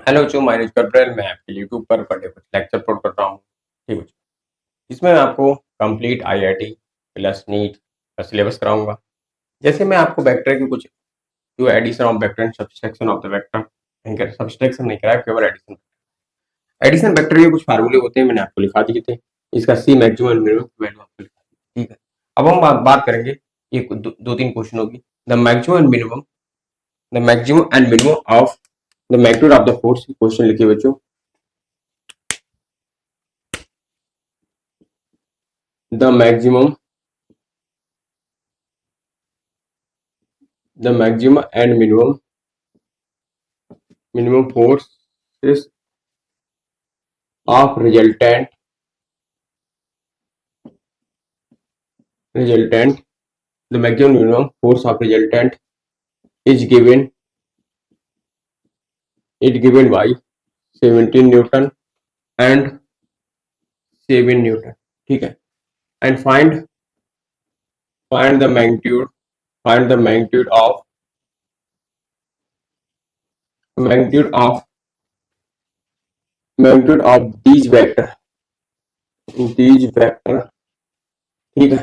Hello बच्चों, my name is Gabriel. मैं आपके यूट्यूब पर पढ़े कुछ लेक्चर अपलोड कर रहा हूँ। ठीक बच्चों, इसमें मैं आपको कंप्लीट आईआईटी प्लस नीट का सिलेबस कराऊंगा। जैसे मैं आपको वेक्टर की कुछ जो addition of vector and subtraction of the vector नहीं कर, सब्सट्रैक्शन नहीं कराया, केवल एडिशन। एडिशन वेक्टर के कुछ फार्मूले होते हैं, मैंने आपको लिखा दिए थे। इसका सी मैक्सिमम एंड मिनिमम वैल्यू आपको लिखा दी। ठीक है, अब हम बात करेंगे ये दो तीन क्वेश्चन होगी। The maximum and minimum, the maximum and minimum of the magnitude of the force. Question लिखिए बच्चों। the maximum and minimum forces of resultant the maximum minimum force of resultant is given by 17 Newton and 7 Newton. ठीक है, and find the magnitude of these vector. ठीक है,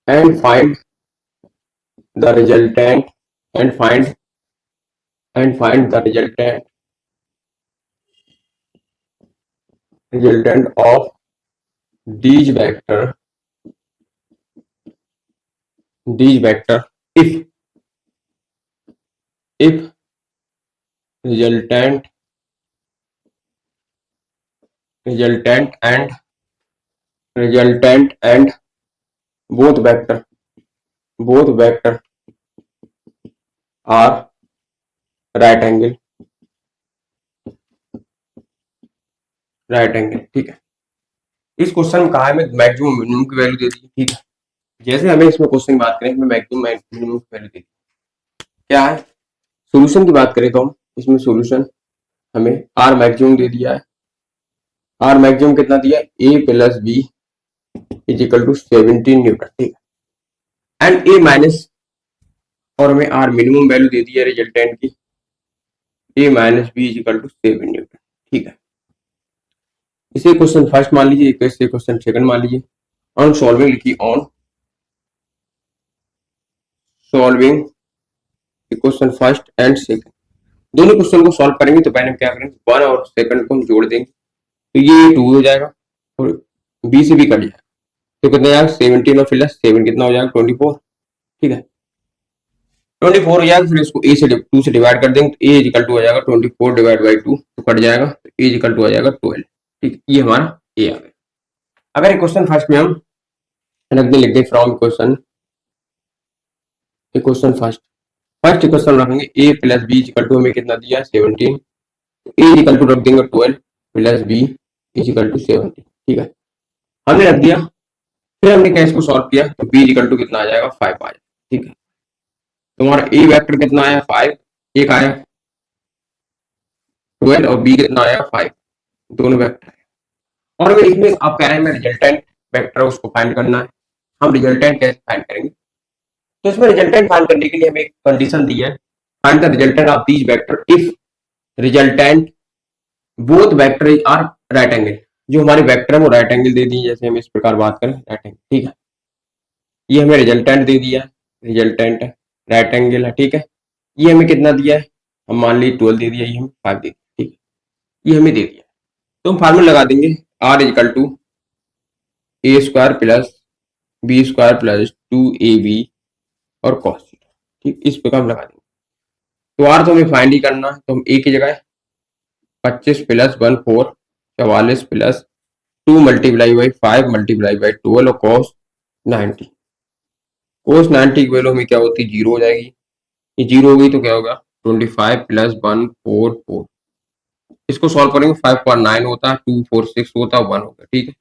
and find the resultant and find the resultant of these vector if resultant and both vector are right angle. ठीक है, इस question में कहा है मैं मैक्सिमम मिनिमम की वैल्यू दे दी। ठीक है, जैसे हमें इसमें क्वेश्चन की बात करें, इसमें मैक्सिमम मिनिमम की वैल्यू दे दी। क्या है सोल्यूशन की बात करें तो हम इसमें सोल्यूशन हमें आर मैक्सिमम दे दिया है। आर मैक्सिमम कितना दिया है? A plus B is equal to 17 newton. ठीक है, एंड ए माइनस और हमें आर मिनिमम वैल्यू दे दी है रिजल्टेंट की, A minus B is equal to 7 newton. ठीक है, इसे क्वेश्चन फर्स्ट मान लीजिए, इसे क्वेश्चन सेकंड मान लीजिए। ऑन सॉल्विंग लिखिए, on solving question first and second, दोनों क्वेश्चन को सॉल्व करेंगे तो पहले हम क्या करेंगे, वन और सेकंड को हम जोड़ देंगे तो ये 2 हो जाएगा और बी से बी कट जाएगा तो कितना जाएगा 17 और प्लस 7 कितना हो जाएगा 24। ठीक है, 24 हो जाएगा, फिर इसको ए से 2 से डिवाइड कर देंगे तो ए इक्वल टू हो जाएगा 24 डिवाइड बाई 2 तो कट जाएगा तो ए इक्वल टू हो जाएगा 12। ठीक, ये हमारा ए आ गया। अगर क्वेश्चन फर्स्ट में हम रख दें, लिख दें फ्रॉम क्वेश्चन फर्स्ट क्वेश्चन रखेंगे ए प्लस बी इक्वल टू हमें कितना दिया 17, ए इक्वल टू रख देंगे 12 प्लस बी इक्वल टू 17। ठीक है, हमने रख दिया, फिर हमने क्या इसको सॉल्व किया तो बी इक्वल टू कितना आ जाएगा 5 आ जाएगा। ठीक है, तुम्हारा ए वेक्टर कितना आया 5, एक आया 12 और बी कितना आया 5, दोनों वेक्टर है। और अगर इसमें आप कह रहे हैं मैं रिजल्टेंट वेक्टर उसको फाइंड करना है, हम रिजल्टेंट कैसे फाइंड करेंगे? तो इसमें रिजल्टेंट फाइंड करने के लिए हमें एक कंडीशन दी है, find the resultant of these vector if resultant both vector are right angle. जो हमारे वेक्टर है वो राइट एंगल दे दी, जैसे हम इस प्रकार बात करें राइट एंगल। ठीक है, ये हमें रिजल्टेंट दे दिया, रिजल्टेंट राइट एंगल है। ठीक है, ये हमें कितना दिया है, हम मान लीजिए 12 दे दिया, ये हमें 5 दे दिया। ठीक है, ये हमें दे दिया तो हम फार्मूला लगा देंगे R equal to A square plus B square plus 2ab और कॉस थीटा। ठीक, इस प्रकार हम लगा देंगे। तो आर तो हमें फाइंड ही करना है तो हम ए की जगह 25 plus 1 4 44 plus 2 multiply by 5 multiply by 12 और कॉस 90। कोस 90 की वैल्यू हमें क्या होती है 0 हो जाएगी, ये 0 हो गई तो क्या होगा 25 प्लस 1 4 4, इसको सॉल्व करेंगे 5 पर 9 होता है, 2 4 6 होता है, 1 होता है। ठीक है,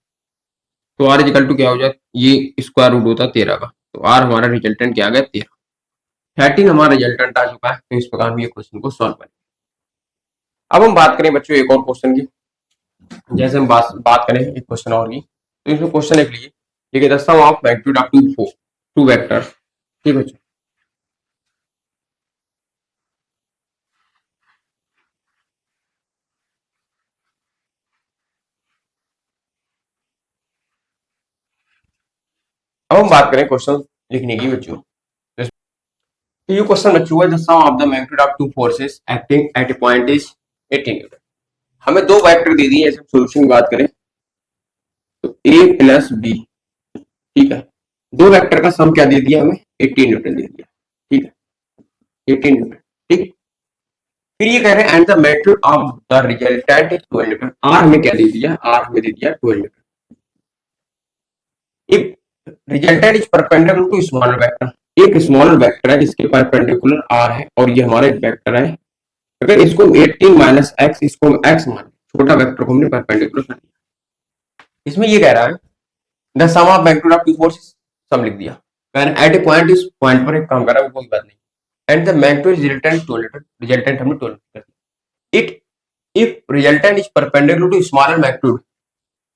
तो आर इक्वल टू क्या हो जाए, ये स्क्वायर रूट होता है 13 का, तो आर हमारा रिजल्टेंट क्या आ गया 13, 13 हमारा रिजल्टेंट आ चुका है। तो इस प्रकार हम ये क्वेश्चन को सॉल्व करेंगे। अब हम बात करें बच्चों एक और क्वेश्चन की, जैसे हम बात करें एक क्वेश्चन और की, तो इसमें क्वेश्चन एक लिए, ठीक है, the sum of magnitude of two vectors. ठीक है, अब हम बात करें क्वेश्चन लिखने की बच्चों। तो ये क्वेश्चन बच्चों है, the sum of the magnitude of two forces acting at a point is 18 newton. हमें दो वेक्टर दे दिए, ऐसे सॉल्यूशन की बात करें तो ए प्लस बी, ठीक है। दो वेक्टर का सम क्या दे दिया हमें, 18 न्यूटन दे दिया, ठीक है, 18 न्यूटन, ठीक। फिर ये कह रहे हैं and the magnitude of the resultant is 12 newton. R हमें क्या दे दिया, आर हमें दे दिया 12 newton. If resultant is perpendicular to smaller vector, एक स्मॉलर वेक्टर है इसके परपेंडिकुलर आर है और ये हमारा एक वेक्टर है। अगर इसको 18 माइनस एक्स, इसको एक्स मान, छोटा वेक्टर को हमने परपेंडिकुलर कर दिया। इसमें ये कह रहा है the sum of magnitude of two forces, sum लिख दिया। एट ए पॉइंट, इस पॉइंट पर एक काम कर रहा है, कोई बात नहीं। And the magnitude is resultant 12 newton, resultant हमने 12 कर दिया। It if resultant is perpendicular to smaller magnitude,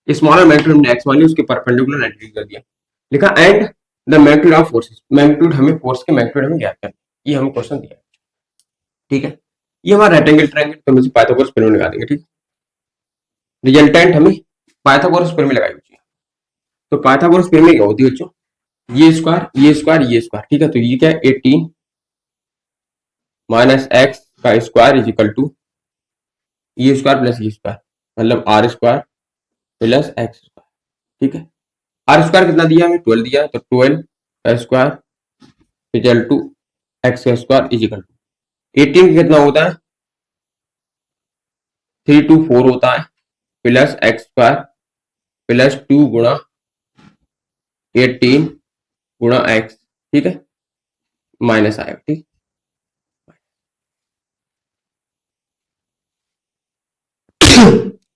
smaller magnitude हमने एक्स मान लिया, उसके परपेंडिकुलर 90 कर दिया। लिखा and the magnitude of forces, magnitude हमें फोर्स के मैग्नीट्यूड हमें ज्ञात करना, ये हमें क्वेश्चन दिया, ठीक है। ये हमारा रेक्टेंगल ट्रायंगल, तो हम इसे पाइथागोरस थ्योरम लगा देंगे, ठीक। रिजल्टेंट हमें पाइथागोरस थ्योरम लगाई बच्चों। तो पाइथागोरस थ्योरम क्या होती है बच्चों, ये स्क्वायर ये स्क्वायर ये स्क्वायर, ठीक है। तो ये क्या है, 18 माइनस एक्स का स्क्वायर इज इक्वल टू ये स्क्वायर प्लस ये स्क्वायर, मतलब R square plus X square, ठीक है। आर स्क्वायर कितना दिया हमें, 12 दिया है, तो 12 का स्क्वायर इक्वल टू एक्स का स्क्वायर इज इक्वल टू 18 कितना होता है, 324 होता है, प्लस एक्स स्क्वायर प्लस 2 गुणा 18 गुणा एक्स, ठीक है, माइनस आएगा, ठीक।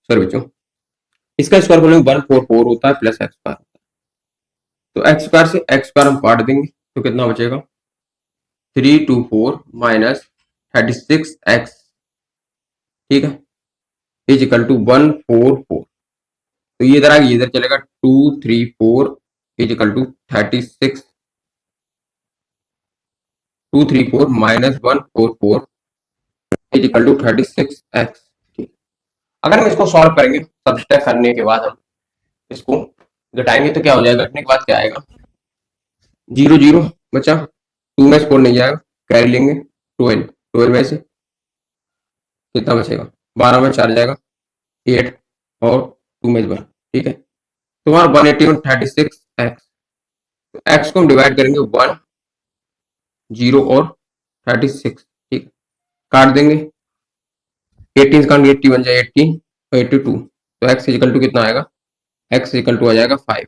सॉरी बच्चों, इसका स्क्वायर बोलेंगे 144 होता है प्लस एक्स स्क्वायर, तो एक्स स्क्वायर से एक्स स्क्वायर हम काट देंगे तो कितना बचेगा, 324 माइनस 36x, ठीक है, इज इक्वल टू 144। तो ये इधर आ गया, इधर चलेगा 234 is equal to 36, 234 minus 144 is equal to 36x, ठीक। अगर हम इसको सॉल्व करेंगे, सब्सट्रैक्ट करने के बाद हम इसको घटाएंगे तो क्या हो जाएगा, घटने के बाद क्या आएगा, 0 0 बचा, 2 में 4 नहीं जाएगा, कैरी लेंगे, 12 12 में से कितना बचेगा, 12 में 4 जाएगा, 8 और 2 में 1, ठीक है। तो हमारा 180 और 36 एक्स, तो एक्स को हम डिवाइड करेंगे 1 0 और 36, ठीक है, काट देंगे, 18 का 80 बन जाए 18 और 82, तो एक्स इक्वल टू कितना आएगा, एक्स इक्वल टू आ जाएगा 5।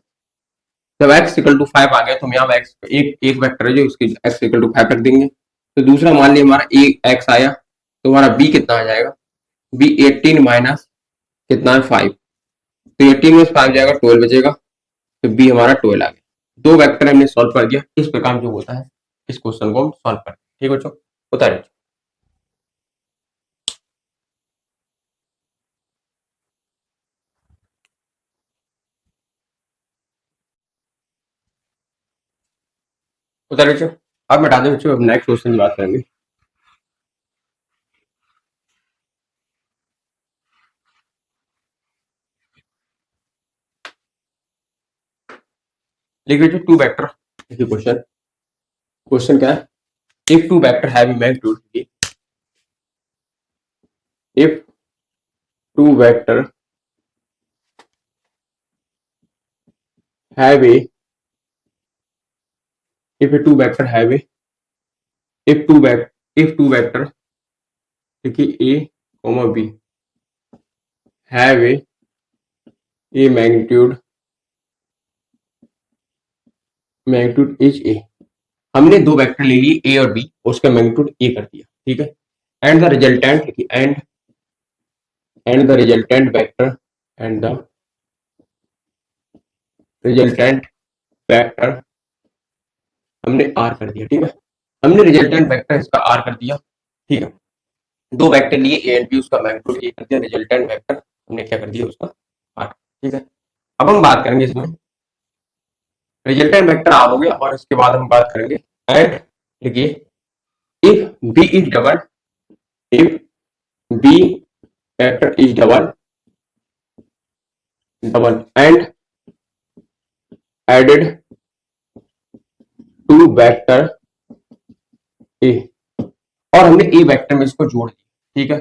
जब एक्स इक्वल टू 5 आ गया तो हम यहाँ एक्स एक वेक्टर है जो उसकी एक्स इक्वल टू 5 रख देंगे। तो दूसरा मान लिया हमारा एक्स आया, तो हमारा बी कितना आ जाएगा, बी 18 माइनस कितना है 5, तो 18 में 5 जाएगा, 12 बचेगा, तो बी हमारा 12 आ गया। दो वेक्टर हमने सॉल्व कर दिया। इस प्रकार जो होता है इस क्वेश्चन को हम सॉल्व करते हैं, ठीक बच्चों, होता है। बच्चों अब मिटा दें बच्चों, अब नेक्स्ट क्वेश्चन की बात करेंगे। लिख लीजिए टू वेक्टर, देखिए क्वेश्चन, क्वेश्चन क्या है, if two vector have magnitude, if two vector have a if a two vector have a if two vector देखिए a comma b have a magnitude is a, हमने दो vector ले लिए a और b, उसका magnitude a कर दिया, ठीक है। एंड द रिजल्टेंट देखिए and the resultant vector and the resultant vector हमने r कर दिया, ठीक है। हमने रिजल्टेंट वेक्टर इसका r कर दिया, ठीक है। दो वेक्टर लिए a एंड b, उसका मैग्नीट्यूड a कर दिया, रिजल्टेंट वेक्टर हमने क्या कर दिया, उसका r, ठीक है। अब हम बात करेंगे इसमें रिजल्टेंट वेक्टर r हो गया, और इसके बाद हम बात करेंगे एंड, देखिए if b is double, if b vector is double double and added to vector A, और हमने ए वेक्टर में इसको जोड़ दिया, ठीक है,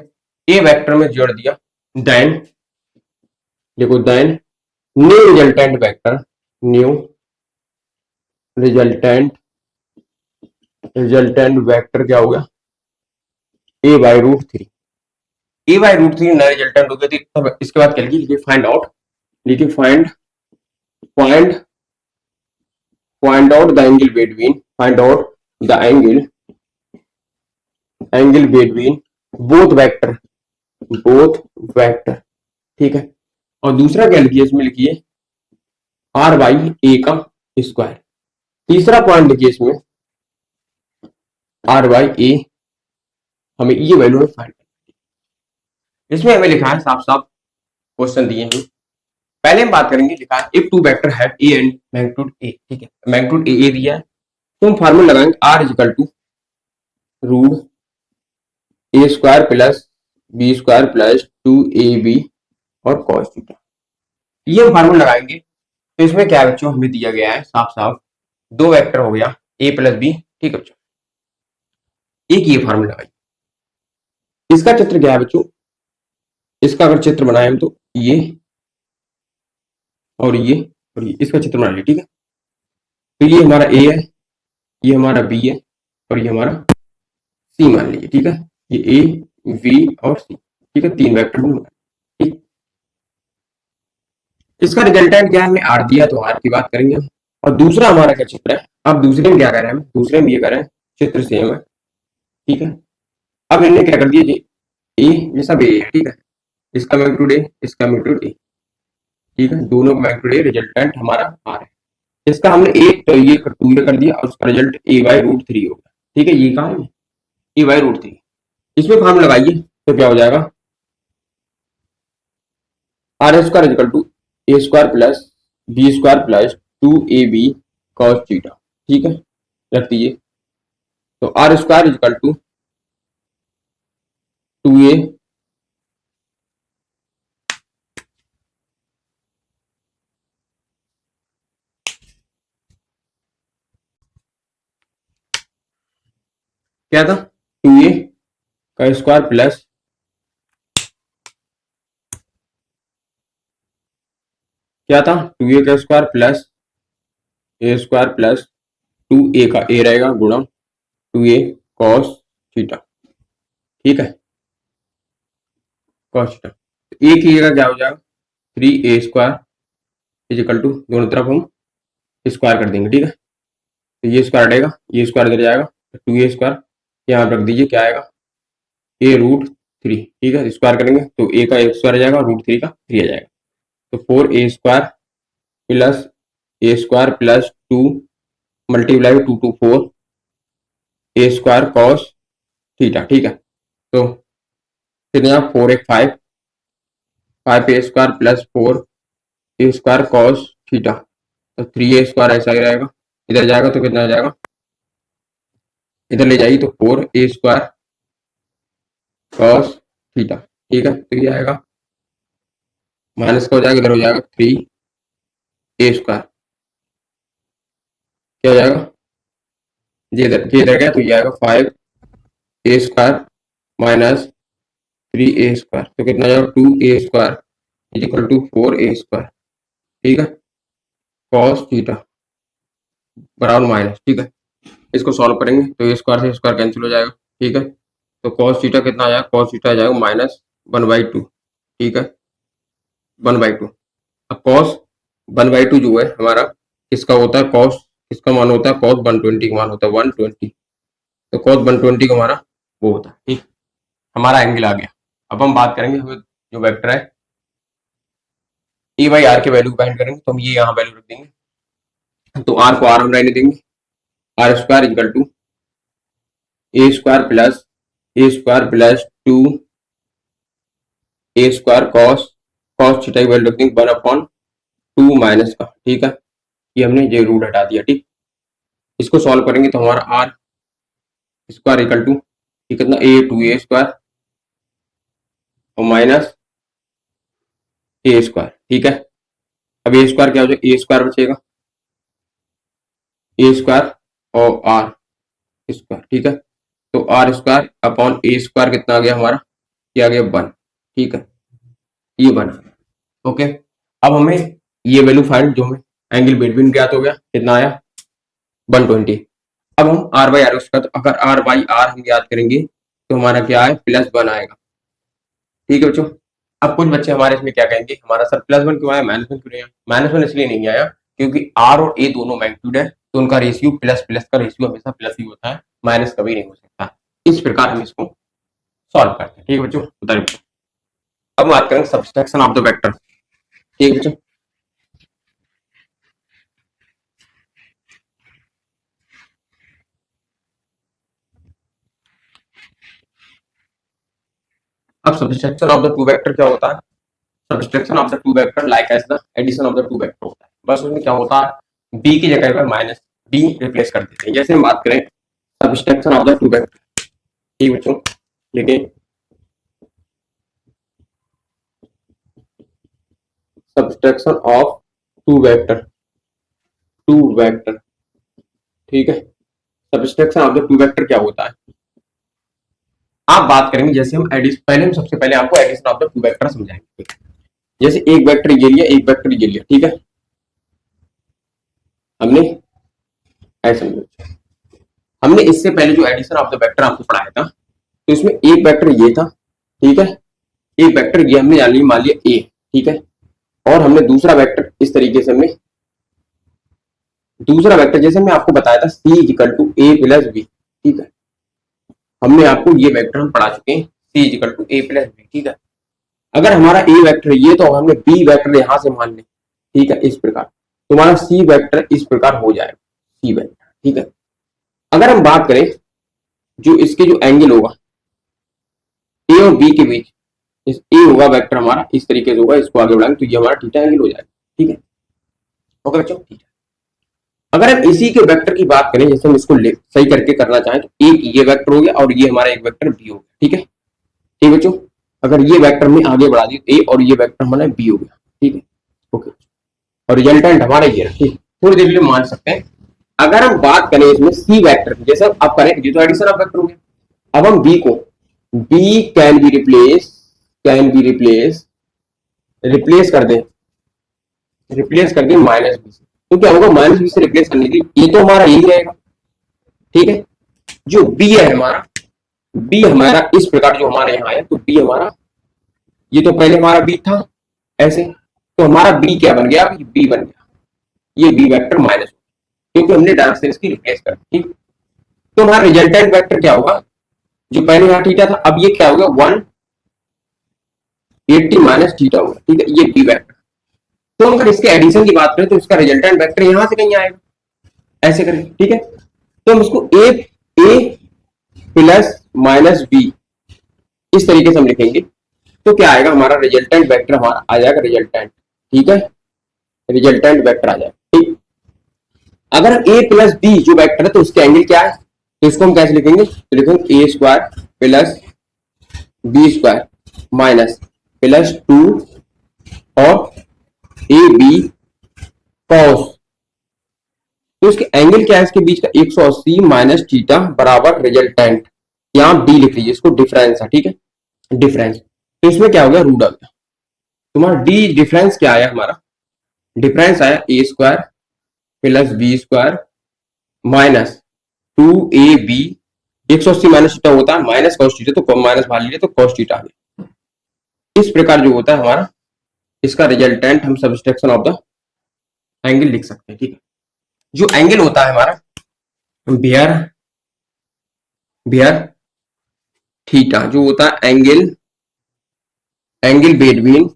ए वेक्टर में जोड़ दिया, देन देखो then new resultant vector, new resultant resultant vector क्या होगा, A by root three, A by root three नया रिजल्टेंट हो गया। तब इसके बाद क्या लिखिए, फाइंड आउट, लिखिए find find find out the angle between, find out the angle between both vector, both vector, ठीक है। और दूसरा क्या लिखिए, इसमें लिखिए आर बाई ए का स्क्वायर। तीसरा पॉइंट लिखिए इसमें आर बाई ए, हमें ये वैल्यू में फाइंड करना है। इसमें हमें लिखा है साफ साफ क्वेश्चन दिए हैं। पहले हम बात करेंगे, लिखा है if two vector have A and magnitude ए, ठीक है, मैग्नीट्यूड ए दिया है, तो हम फार्मूला लगाएंगे R equal to root A square plus B square plus two A B और कॉस थीटा, ये हम फार्मूला लगाएंगे। तो इसमें क्या बच्चों हमें दिया गया है साफ साफ दो वेक्टर हो गया ए प्लस बी, ठीक है बच्चों, एक ये फार्मूला लगाइए। इसका चित्र क्या है बच्चों, इसका अगर चित्र बनाए हम तो ये और ये और ये, इसका चित्र बना लिया, ठीक है। तो ये हमारा ए है, ये हमारा बी है और ये हमारा सी मान लीजिए, ठीक है, ये ए बी और सी, ठीक है, तीन वेक्टर बना, ठीक। इसका रिजल्टेंट क्या है, हमें आर दिया तो आर की बात करेंगे हम। और दूसरा हमारा क्या चित्र है, अब दूसरे में क्या कर रहे हैं हम, दूसरे में ये कर रहे हैं, चित्र सेम है, ठीक है। अब इन्हें क्या कर दिया, ए ये सब ए है, ठीक है, इसका मैग्नीट्यूड ए, इसका मैग्नीट्यूड ए, ठीक है, दोनों का मैग्नीट्यूड ए, रिजल्टेंट हमारा आर है। इसका हमने एक तो ये टू कर दिया और उसका result A by root three होगा, ठीक है, ये कहा है ए बाई रूट थ्री। इसमें फॉर्म लगाइए तो क्या हो जाएगा, R square equal to A square plus B square plus two A B cos theta, ठीक है, रख दीजिए। तो R square equal to two A क्या था, टू ए का स्क्वायर प्लस क्या था, टू ए का square plus A square plus two ए का ए रहेगा गुणा टू ए कॉस थीटा, ठीक है, कॉस थीटा। ए की जगह क्या हो जाएगा, three A square is equal to, दोनों तरफ हम स्क्वायर कर देंगे, ठीक है। तो ये स्क्वायर रहेगा, ये स्क्वायर इधर जाएगा, टू ए स्क्वायर यहाँ रख दीजिए, क्या आएगा ए रूट थ्री, ठीक है, स्क्वायर करेंगे तो ए का एक स्क्वायर आ जाएगा, रूट थ्री का थ्री आ जाएगा। तो four A square plus A square plus two multiply two two four A square cos theta, ठीक है। तो कितना, फोर एक five, five A square plus four A square cos theta, तो थ्री ए स्क्वायर ऐसा ही रहेगा, इधर जाएगा तो कितना आ जाएगा, इधर ले जाइए तो four A square cos theta, ठीक है। तो ये आएगा माइनस का हो जाएगा, इधर हो जाएगा थ्री ए स्क्वायर, क्या हो जाएगा, ये इधर गया तो ये आएगा five A square minus three A square, तो कितना जाएगा two A square is equal to four A square, ठीक है, कॉस थीटा बराबर माइनस, ठीक है। इसको सॉल्व करेंगे तो ए स्क्वायर से स्क्वायर कैंसिल हो जाएगा, ठीक है। तो कॉस थीटा कितना आ जाएगा, कॉस थीटा आ जाएगा माइनस वन बाई टू, ठीक है, वन बाई टू। अब कॉस वन बाई टू जो है हमारा किसका होता है, कॉस किसका मान होता है, कॉस वन ट्वेंटी का मान होता है, वन ट्वेंटी। तो कॉस वन ट्वेंटी का हमारा वो होता है, ठीक, हमारा एंगल आ गया। अब हम बात करेंगे, हमें जो वेक्टर है ए बाई आर के वैल्यू फाइंड करेंगे, तो हम ये यहाँ वैल्यू रख देंगे, तो आर को आर हम रहने देंगे, R square equal to A square plus two A square cos cos theta की वैल्यू रख देंगे वन अपॉन टू माइनस का, ठीक है, ये हमने ये रूट हटा दिया, ठीक। इसको सॉल्व करेंगे तो हमारा आर स्क्वायर इक्वल टू कितना, ए टू ए स्क्वायर और माइनस ए स्क्वायर, ठीक है। अब ए स्क्वायर क्या हो जाएगा, ए स्क्वायर बचेगा, ए स्क्वायर और आर स्क्वायर, ठीक है। तो R square upon A square कितना आ गया हमारा, ये आ गया 1, ठीक है, ये बना। ओके, अब हमें ये वैल्यू फाइंड, जो हमें एंगल बिटवीन ज्ञात हो गया, कितना आया 120। अब हम आर बाई आर उसका, तो अगर आर बाई आर हम याद करेंगे तो हमारा क्या है, +1 आएगा, ठीक है बच्चों। अब कुछ बच्चे हमारे इसमें क्या कहेंगे, हमारा सर +1 क्यों आया, -1 क्यों नहीं आया। -1 इसलिए नहीं आया क्योंकि आर और ए दोनों मैग्नीट्यूड है, तो उनका रेशियो प्लस प्लस का रेशियो हमेशा प्लस ही होता है, माइनस कभी नहीं हो सकता। इस प्रकार हम इसको सॉल्व करते हैं, ठीक है बच्चों, बताइए। अब बात करेंगे सब्सट्रैक्शन ऑफ द वेक्टर, ठीक है बच्चों। अब subtraction of the two vector क्या होता है, subtraction of the two vector like as the addition of the two vector होता है। बस उसमें क्या होता है, बी की जगह पर माइनस बी रिप्लेस कर देते हैं। जैसे हम बात करें subtraction of the two vector, ठीक बच्चों, लेकिन subtraction of two vector, two vector, ठीक है। Subtraction of the two vector क्या होता है, आप बात करेंगे जैसे हम एडिशन, पहले हम सबसे पहले आपको addition of the two vector समझाएंगे। जैसे एक वेक्टर ये लिया, एक वेक्टर ये लिया, ठीक है, हमने ऐसा हमने इससे पहले जो एडिशन ऑफ द वेक्टर आपको पढ़ाया था, तो इसमें एक वेक्टर ये था, ठीक है, एक वेक्टर ये हमने जान लिया, मान लिया ए, ठीक है, और हमने दूसरा वेक्टर इस तरीके से, हमने दूसरा वेक्टर जैसे मैं आपको बताया था C equal to A plus B, ठीक है, हमने आपको ये वेक्टर हम पढ़ा चुके हैं, C equal to A plus B, ठीक है। अगर हमारा ए वेक्टर ये, तो हमने बी वेक्टर यहां से मान ले, ठीक है, इस प्रकार तुम्हारा सी वेक्टर इस प्रकार हो जाएगा, सी वेक्टर, ठीक है। अगर हम बात करें जो इसके जो एंगल होगा ए और बी के बीच, इस ए होगा वेक्टर हमारा इस तरीके से होगा, इसको आगे बढ़ाएंगे तो ये हमारा थीटा एंगल हो जाएगा, ठीक है, ओके बच्चों, ठीक है। अगर हम इसी के वेक्टर की बात करें, जैसे हम इसको सही करके करना चाहें, तो एक ये वेक्टर हो गया और ये हमारा एक वेक्टर बी हो गया, ठीक है, ठीक बच्चों। अगर ये वेक्टर में आगे बढ़ा दी ए और ये वेक्टर हमारा बी हो गया, ठीक है, ओके, और रिजल्टेंट हमारा ये रहा, ठीक, थोड़ी देर के लिए मान सकते हैं। अगर हम बात करें इसमें सी वेक्टर, जैसे आप करें ये तो एडिशन ऑफ वेक्टर हो गया, अब हम बी को, बी कैन बी रिप्लेस कर दें, माइनस बी से, तो क्या होगा, माइनस बी से रिप्लेस करने के लिए ये तो हमारा यही रहेगा, ठीक है। जो बी है हमारा, बी हमारा इस प्रकार जो हमारे यहाँ है, तो बी हमारा ये तो पहले हमारा बी था ऐसे, तो हमारा बी क्या बन गया, बी बन गया, ये बी वेक्टर माइनस, क्योंकि हमने डायरेक्शन इसकी रिप्लेस कर, ठीक। तो हमारा रिजल्टेंट वेक्टर क्या होगा, जो पहले यहाँ थीटा था, अब ये क्या होगा 180 माइनस थीटा होगा, ठीक है, ये बी वेक्टर। तो अगर इसके एडिशन की बात करें तो इसका रिजल्टेंट वेक्टर यहां से कहीं आएगा, ऐसे करें, ठीक है। तो हम इसको ए प्लस माइनस बी इस तरीके से हम लिखेंगे, तो क्या आएगा, हमारा रिजल्टेंट वेक्टर हमारा आ जाएगा रिजल्टेंट, ठीक है, रिजल्टेंट वेक्टर आ जाएगा, ठीक। अगर ए प्लस बी जो वेक्टर है तो उसके एंगल क्या है, तो इसको हम कैसे लिखेंगे, तो लिखेंगे A square plus B square minus +2 और ए बी कॉस, तो इसके एंगल क्या है, इसके बीच का 180 माइनस थीटा बराबर रिजल्टेंट, यहां डी लिख लीजिए, इसको डिफरेंस है, ठीक है, डिफरेंस। तो इसमें क्या हो गया, रूट आ गया, तुम्हारा डी डिफरेंस क्या आया, हमारा डिफरेंस आया A square plus B square minus 2ab, 180 minus theta होता है माइनस कॉस थीटा, तो माइनस बाहर लीजिए तो कॉस थीटा आ गया। इस प्रकार जो होता है हमारा, इसका रिजल्टेंट हम सब्सट्रैक्शन ऑफ द एंगल लिख सकते हैं, ठीक है। जो एंगल होता है हमारा बियर बियर थीटा, जो होता है angle between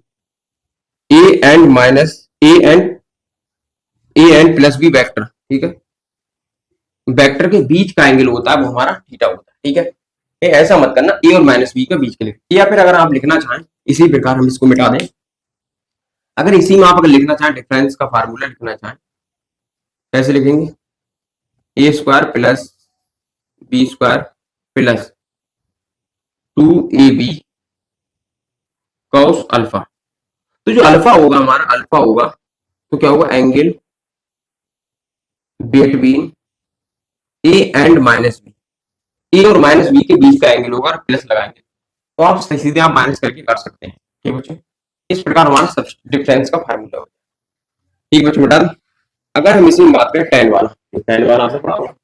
A and minus A and plus B vector, ठीक है, वेक्टर के बीच का एंगल होता है वो हमारा थीटा होता है, ठीक है। ये ऐसा मत करना ए और माइनस बी के बीच के लिए, या फिर अगर आप लिखना चाहें इसी प्रकार हम इसको मिटा दें, अगर इसी में आप अगर लिखना चाहें डिफरेंस का फार्मूला लिखना चाहें, कैसे लिखेंगे, A square plus B square plus 2ab cos alpha, तो जो अल्फा होगा हमारा, अल्फा होगा तो क्या होगा, angle between A and minus B, A और माइनस बी के बीच का एंगल होगा और प्लस लगाएंगे तो आप सीधे आप माइनस करके कर सकते हैं। ठीक बच्चों, इस प्रकार हमारा डिफरेंस का फार्मूला होगा। ठीक बच्चों, बता दें अगर हम इसी में बात करें tan वाला, तो tan वाला आपने पढ़ा होगा,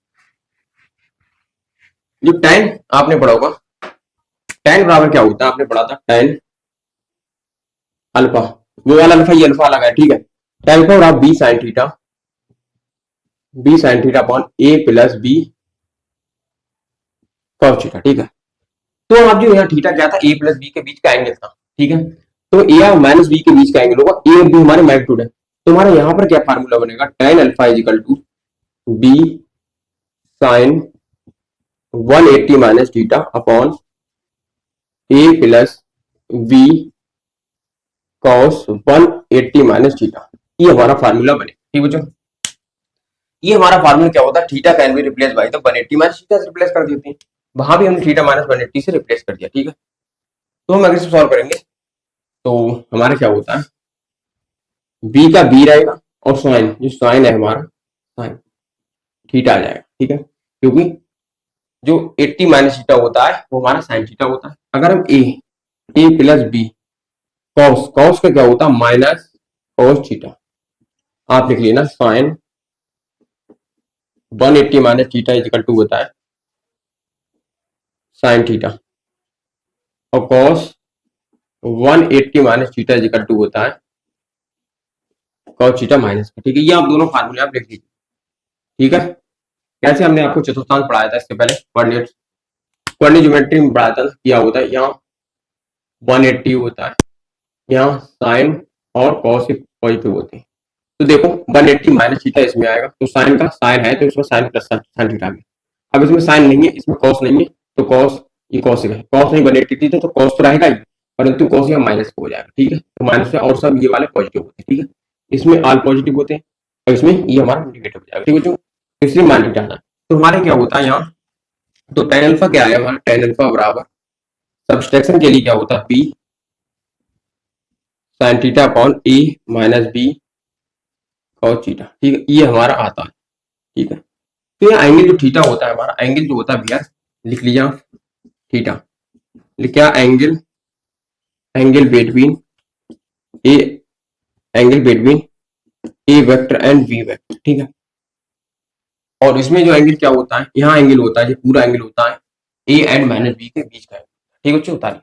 जो tan आपने पढ़ा होगा, tan बराबर क्या होता है आपने पढ़ा था, tan अल्फा, वो वाला अल्फा ये अल्फा अलग है। ठीक है, tan अल्फा बराबर B sine theta upon A plus B cos theta. ठीक है, तो आप जो यहाँ थीटा क्या था, ए प्लस बी के बीच का एंगल था। ठीक है, तो ए और माइनस बी के बीच का एंगल होगा, ए और बी हमारे मैग्नीट्यूड है, तो हमारा यहाँ पर क्या फार्मूला बनेगा, tan alpha is equal to B sine 180 minus theta upon A plus B cos 180 minus theta, ये हमारा फार्मूला बने। ठीक बच्चों, ये हमारा फार्मूला क्या होता है, theta can be replace by, तो 180 माइनस थीटा से रिप्लेस कर देते हैं, वहां भी हमने थीटा माइनस 180 से रिप्लेस कर दिया। ठीक है, तो हम अगर इसे सॉल्व करेंगे तो हमारा क्या होता है, बी का बी रहेगा और साइन, जो साइन है हमारा साइन थीटा आ जाएगा। ठीक है, क्योंकि जो 80 माइनस थीटा होता है वो हमारा साइन थीटा होता है। अगर हम ए प्लस बी कॉस, कॉस का क्या होता है माइनस कॉस थीटा, आप लिख लेना sine 180 minus theta is equal to होता है साइन थीटा, और cos 180 minus theta is equal to होता है कॉस थीटा माइनस का। ठीक है, ये आप दोनों फार्मूले आप लिख लीजिए। ठीक है, कैसे हमने आपको चतुर्थांश पढ़ाया था इसके पहले, कोऑर्डिनेट ज्योमेट्री में पढ़ाया था, क्या होता है यहाँ 180 होता है, यहाँ साइन और कॉस के पॉजिटिव होते हैं। तो देखो 180 माइनस थीटा इसमें आएगा, तो साइन का साइन है तो इसमें साइन प्लस साइन थीटा आ गया। अब इसमें साइन नहीं है, इसमें कॉस नहीं है, तो कॉस ये कॉस है, कॉस नहीं 180 थी तो कॉस तो रहेगा ही, परंतु कॉस यहाँ माइनस हो जाएगा। ठीक है, तो माइनस में और सब ये वाले पॉजिटिव होते हैं। ठीक है, इसमें ऑल पॉजिटिव होते हैं और इसमें ये हमारा निगेटिव हो जाएगा। ठीक है, तो इसलिए मान नहीं जाना। तो हमारे क्या होता है यहाँ, तो tan अल्फा क्या है हमारा, tan अल्फा बराबर सब्सट्रैक्शन के लिए क्या होता है, बी साइन थीटा अपॉन ए माइनस बी कॉस थीटा। ठीक है, ये हमारा आता है। ठीक है, तो ये एंगल जो थीटा होता है हमारा, एंगल जो होता है भैया लिख लिया थीटा, लिखा angle, angle between A, angle between A vector and B vector. ठीक है, और इसमें जो एंगल क्या होता है, यहाँ एंगल होता है, जो पूरा एंगल होता है ए एंड माइनस बी के बीच का। ठीक है बच्चों, उतारिए।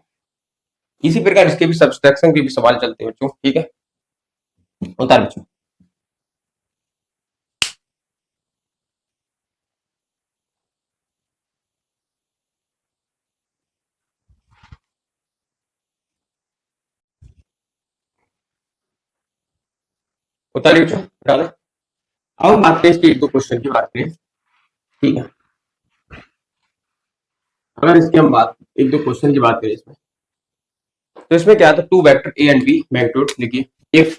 इसी प्रकार इसके भी सब्सट्रैक्शन के भी सवाल चलते हैं बच्चों। ठीक है, उतार बच्चों। उतारिए बच्चों, उठा दो। अब हम बात करें इसके एक दो क्वेश्चन की बात करें। ठीक है, अगर इसकी हम बात एक दो क्वेश्चन की बात करें इसमें, तो इसमें क्या था, two vector A and B magnitude लिखिए। इफ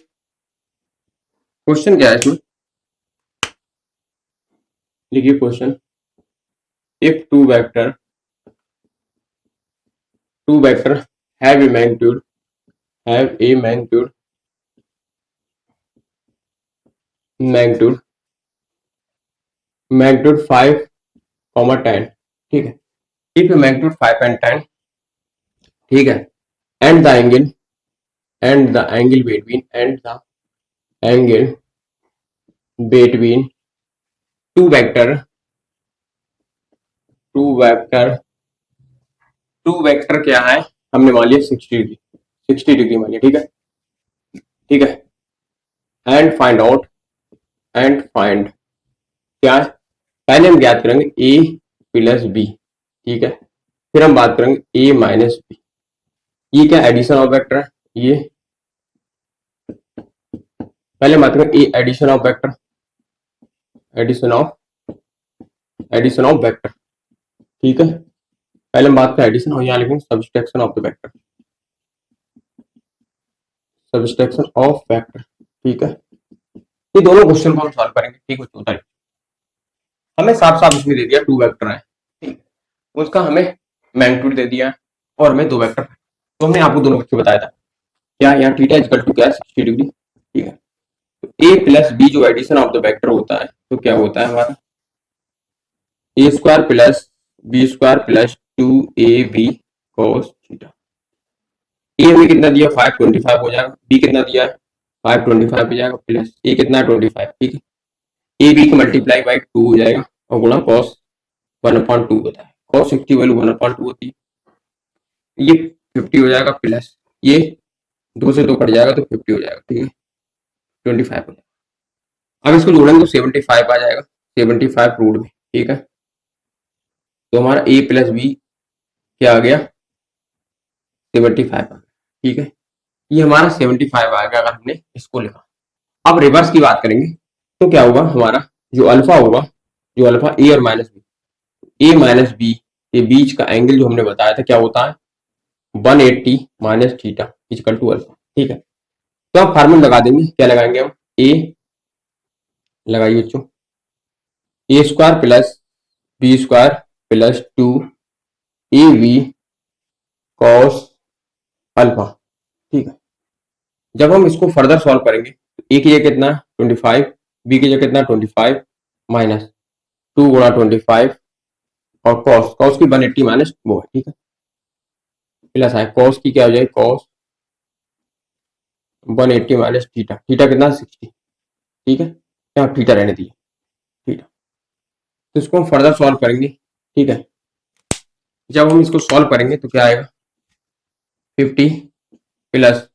क्वेश्चन क्या है इसमें, लिखिए question, if two vector have a magnitude, have a magnitude magnitude magnitude 5, 10। ठीक है, इफ मैग्नीट्यूड 5 and 10। ठीक है, and the angle, between angle between two vector two vector two vector क्या है, हमने मान लिया 60 डिग्री मान लिया। ठीक है, ठीक है, एंड फाइंड आउट, क्या है, पहले हम ज्ञात करेंगे ए प्लस बी। ठीक है, फिर हम बात करेंगे ए माइनस बी, ये क्या एडिशन ऑफ वेक्टर है, ये पहले बात करें a addition of vector, addition of vector. ठीक है, पहले हम बात करें एडिशन और यहाँ लिखेंगे subtraction of the vector, subtraction of vector. ठीक है, ये दोनों क्वेश्चन को हम सॉल्व करेंगे। ठीक है, बताइए हमें साफ साफ इसमें दे दिया टू वेक्टर है, ठीक, उसका हमें मैग्नीट्यूड दे दिया और हमें दो वेक्टर, तो हमने आपको दोनों बच्चे बताया था क्या, यहाँ थीटा इक्वल टू क्या 60 डिग्री। ठीक है, तो ए प्लस बी जो एडिशन ऑफ द वेक्टर होता है, तो क्या होता है हमारा A square plus B square plus 2ab cos theta. A हमें कितना दिया 525 हो जाएगा, बी कितना दिया है 525 हो जाएगा, प्लस ए कितना 25, ठीक है। ए बी का मल्टीप्लाई बाई 2 हो जाएगा और गुणा cos 1/2 होता है, cos 60 वैल्यू 1/2 होती है, ये 50 हो जाएगा, प्लस ये 2 से 2 कट जाएगा तो 50 हो जाएगा, ठीक है, 25 हो जाएगा। अब इसको जोड़ेंगे तो 75 आ जाएगा, 75 रूट में, ठीक है। तो हमारा ए प्लस बी क्या आ गया 75 आ गया, ठीक है। ये हमारा 75 आ गया अगर हमने इसको लिखा। अब रिवर्स की बात करेंगे तो क्या होगा, हमारा जो अल्फा होगा, जो अल्फा ए और माइनस बी, ए माइनस बी के बीच का एंगल जो हमने बताया था क्या होता है 180 minus theta equal to alpha, ठीक है। तो अब फार्मूला लगा देंगे, क्या लगाएंगे हम, ए लगाइए बच्चों, A square plus B square plus 2ab cos alpha, ठीक है। जब हम इसको फर्दर सॉल्व करेंगे तो ए की जगह कितना 25, बी की जगह कितना 25 माइनस 2 गुणा 25 और cos की 180 माइनस वो है, ठीक है, प्लस है cos की क्या हो जाएगी cos 180 माइनस थीटा, थीटा कितना 60, ठीक है, यहाँ थीटा रहने दिए, थीटा। तो इसको हम फर्दर सॉल्व करेंगे, ठीक है। जब हम इसको सॉल्व करेंगे तो क्या आएगा 50 प्लस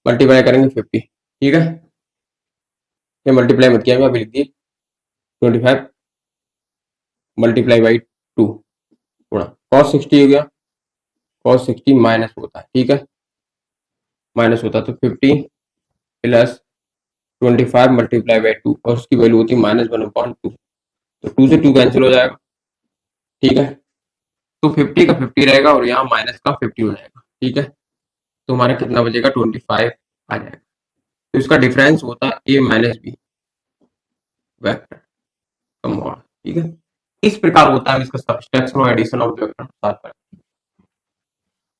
मल्टीप्लाई करेंगे 50, ठीक है, ये मल्टीप्लाई मत किया अभी लिख दिए 25 मल्टीप्लाई बाई 2 गुणा cos 60 हो गया, cos 60 माइनस होता है, ठीक है, माइनस होता है तो 50 प्लस 25 मल्टीप्लाई बाई 2 और उसकी वैल्यू होती है -1/2, तो 2 से 2 कैंसिल हो जाएगा, ठीक है। तो 50 का 50 रहेगा और यहाँ माइनस का 50 हो जाएगा, ठीक है। तो हमारा कितना बचेगा 25 आ जाएगा। तो इसका डिफरेंस होता है ए माइनस बी वेक्टर का मॉड, ठीक है। इस प्रकार होता है इसका सब्सट्रैक्शन और एडिशन ऑफ वेक्टर।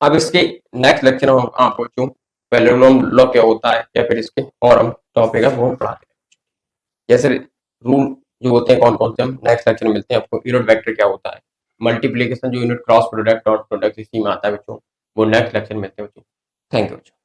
अब इसके नेक्स्ट लेक्चर में आप पहुंचूं पैरेललोग्राम लॉ क्या होता है या फिर इसके और हम टॉपिक है वो पढ़ाते हैं, जैसे रूल जो होते हैं कौन कौन से हम नेक्स्ट लेक्चर में मिलते हैं आपको। यूनिट वेक्टर क्या होता है, मल्टीप्लिकेशन जो यूनिट क्रॉस प्रोडक्ट और प्रोडक्ट इसी में आता है बच्चों, वो नेक्स्ट लेक्चर में मिलते हैं बच्चों। थैंक यू बच्चों।